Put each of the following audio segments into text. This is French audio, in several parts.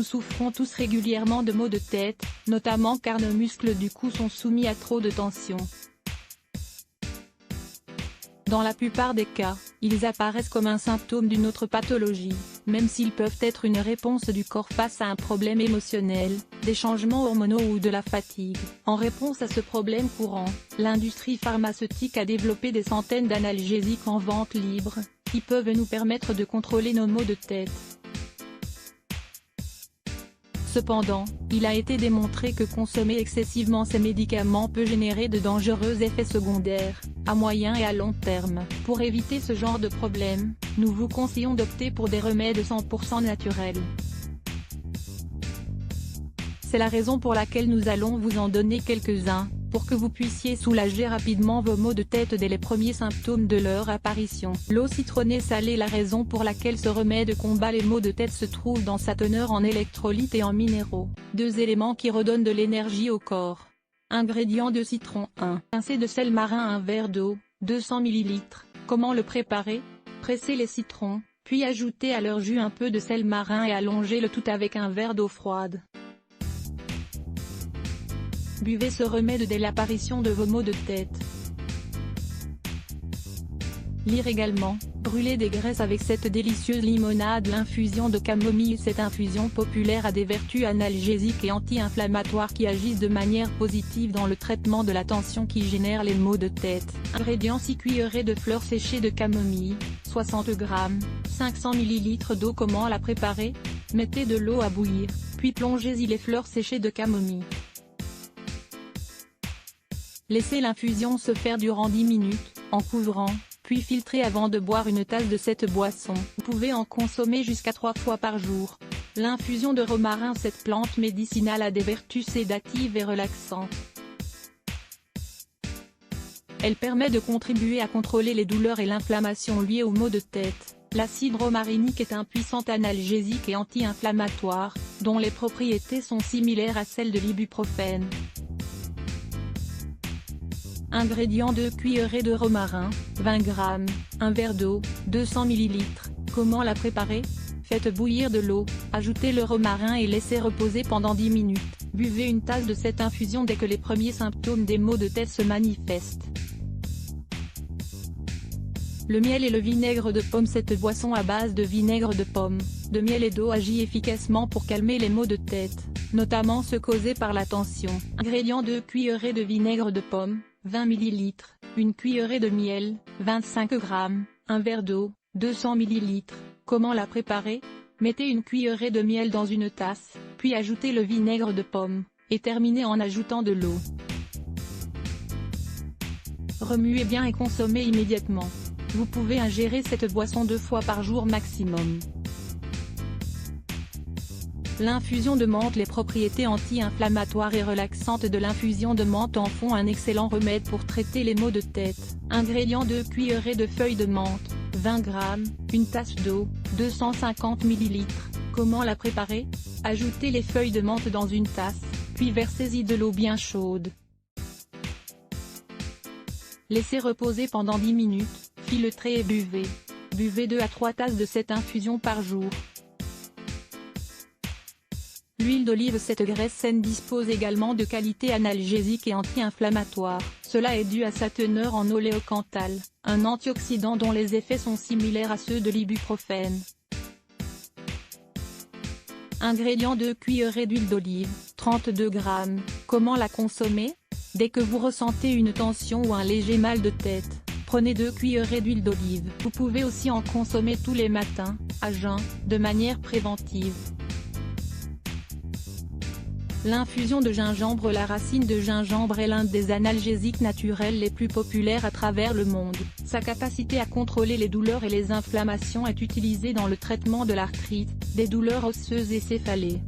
Nous souffrons tous régulièrement de maux de tête, notamment car nos muscles du cou sont soumis à trop de tension. Dans la plupart des cas, ils apparaissent comme un symptôme d'une autre pathologie, même s'ils peuvent être une réponse du corps face à un problème émotionnel, des changements hormonaux ou de la fatigue. En réponse à ce problème courant, l'industrie pharmaceutique a développé des centaines d'analgésiques en vente libre, qui peuvent nous permettre de contrôler nos maux de tête. Cependant, il a été démontré que consommer excessivement ces médicaments peut générer de dangereux effets secondaires, à moyen et à long terme. Pour éviter ce genre de problème, nous vous conseillons d'opter pour des remèdes 100% naturels. C'est la raison pour laquelle nous allons vous en donner quelques-uns, pour que vous puissiez soulager rapidement vos maux de tête dès les premiers symptômes de leur apparition. L'eau citronnée salée. La raison pour laquelle ce remède combat les maux de tête se trouve dans sa teneur en électrolytes et en minéraux, deux éléments qui redonnent de l'énergie au corps. Ingrédients de citron 1. Pincée de sel marin, un verre d'eau, 200 ml. Comment le préparer? Pressez les citrons, puis ajoutez à leur jus un peu de sel marin et allongez le tout avec un verre d'eau froide. Buvez ce remède dès l'apparition de vos maux de tête. Lire également, brûler des graisses avec cette délicieuse limonade. L'infusion de camomille. Cette infusion populaire a des vertus analgésiques et anti-inflammatoires qui agissent de manière positive dans le traitement de la tension qui génère les maux de tête. Ingrédients 6 cuillerées de fleurs séchées de camomille, 60 g, 500 ml d'eau. Comment la préparer? Mettez de l'eau à bouillir, puis plongez-y les fleurs séchées de camomille. Laissez l'infusion se faire durant 10 minutes, en couvrant, puis filtrez avant de boire une tasse de cette boisson. Vous pouvez en consommer jusqu'à 3 fois par jour. L'infusion de romarin. Cette plante médicinale a des vertus sédatives et relaxantes. Elle permet de contribuer à contrôler les douleurs et l'inflammation liées aux maux de tête. L'acide romarinique est un puissant analgésique et anti-inflammatoire, dont les propriétés sont similaires à celles de l'ibuprofène. Ingrédients 2 cuillerées de romarin, 20 g, 1 verre d'eau, 200 ml. Comment la préparer? Faites bouillir de l'eau, ajoutez le romarin et laissez reposer pendant 10 minutes. Buvez une tasse de cette infusion dès que les premiers symptômes des maux de tête se manifestent. Le miel et le vinaigre de pomme. Cette boisson à base de vinaigre de pomme, de miel et d'eau agit efficacement pour calmer les maux de tête, notamment ceux causés par la tension. Ingrédients 2 cuillerées de vinaigre de pomme, 20 ml, 1 cuillerée de miel, 25 g, 1 verre d'eau, 200 ml. Comment la préparer? Mettez une cuillerée de miel dans une tasse, puis ajoutez le vinaigre de pomme, et terminez en ajoutant de l'eau. Remuez bien et consommez immédiatement. Vous pouvez ingérer cette boisson 2 fois par jour maximum. L'infusion de menthe. Les propriétés anti-inflammatoires et relaxantes de l'infusion de menthe en font un excellent remède pour traiter les maux de tête. Ingrédients 2 cuillerées de feuilles de menthe, 20 g, 1 tasse d'eau, 250 ml. Comment la préparer? Ajoutez les feuilles de menthe dans une tasse, puis versez-y de l'eau bien chaude. Laissez reposer pendant 10 minutes, filtrez et buvez. Buvez 2 à 3 tasses de cette infusion par jour. L'huile d'olive. Cette graisse saine dispose également de qualités analgésiques et anti-inflammatoires. Cela est dû à sa teneur en oléocanthal, un antioxydant dont les effets sont similaires à ceux de l'ibuprofène. Ingrédients 2 cuillerées d'huile d'olive, 32 g. Comment la consommer? Dès que vous ressentez une tension ou un léger mal de tête, prenez 2 cuillerées d'huile d'olive. Vous pouvez aussi en consommer tous les matins, à jeun, de manière préventive. L'infusion de gingembre. La racine de gingembre est l'un des analgésiques naturels les plus populaires à travers le monde. Sa capacité à contrôler les douleurs et les inflammations est utilisée dans le traitement de l'arthrite, des douleurs osseuses et céphalées.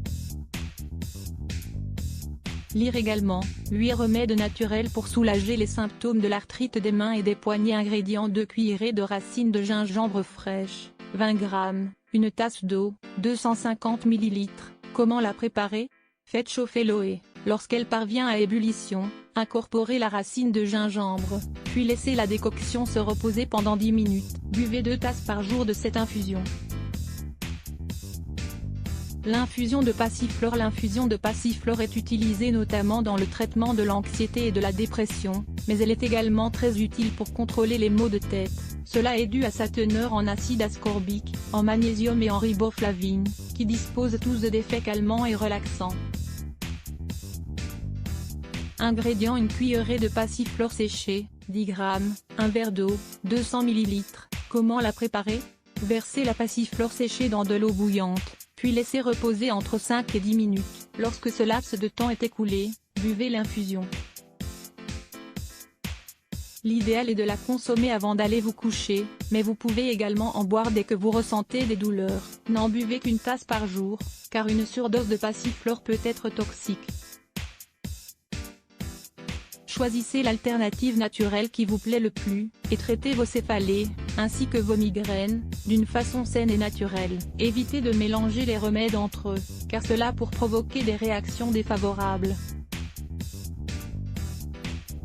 Lire également, 8 remèdes naturels pour soulager les symptômes de l'arthrite des mains et des poignets. Ingrédients 2 cuillerées de racines de gingembre fraîches, 20 g, 1 tasse d'eau, 250 ml. Comment la préparer? Faites chauffer l'eau et, lorsqu'elle parvient à ébullition, incorporez la racine de gingembre, puis laissez la décoction se reposer pendant 10 minutes. Buvez 2 tasses par jour de cette infusion. L'infusion de passiflore. L'infusion de passiflore est utilisée notamment dans le traitement de l'anxiété et de la dépression, mais elle est également très utile pour contrôler les maux de tête. Cela est dû à sa teneur en acide ascorbique, en magnésium et en riboflavine, qui disposent tous d'effets calmants et relaxants. Ingrédients: une cuillerée de passiflore séché, 10 g, un verre d'eau, 200 ml. Comment la préparer? Versez la passiflore séchée dans de l'eau bouillante, puis laissez reposer entre 5 et 10 minutes. Lorsque ce laps de temps est écoulé, buvez l'infusion. L'idéal est de la consommer avant d'aller vous coucher, mais vous pouvez également en boire dès que vous ressentez des douleurs. N'en buvez qu'une tasse par jour, car une surdose de passiflore peut être toxique. Choisissez l'alternative naturelle qui vous plaît le plus, et traitez vos céphalées, ainsi que vos migraines, d'une façon saine et naturelle. Évitez de mélanger les remèdes entre eux, car cela peut provoquer des réactions défavorables.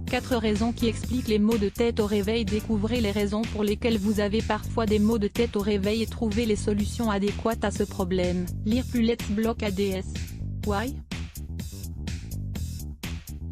4 raisons qui expliquent les maux de tête au réveil. Découvrez les raisons pour lesquelles vous avez parfois des maux de tête au réveil et trouvez les solutions adéquates à ce problème. Lire plus Let's Block ADS. Why?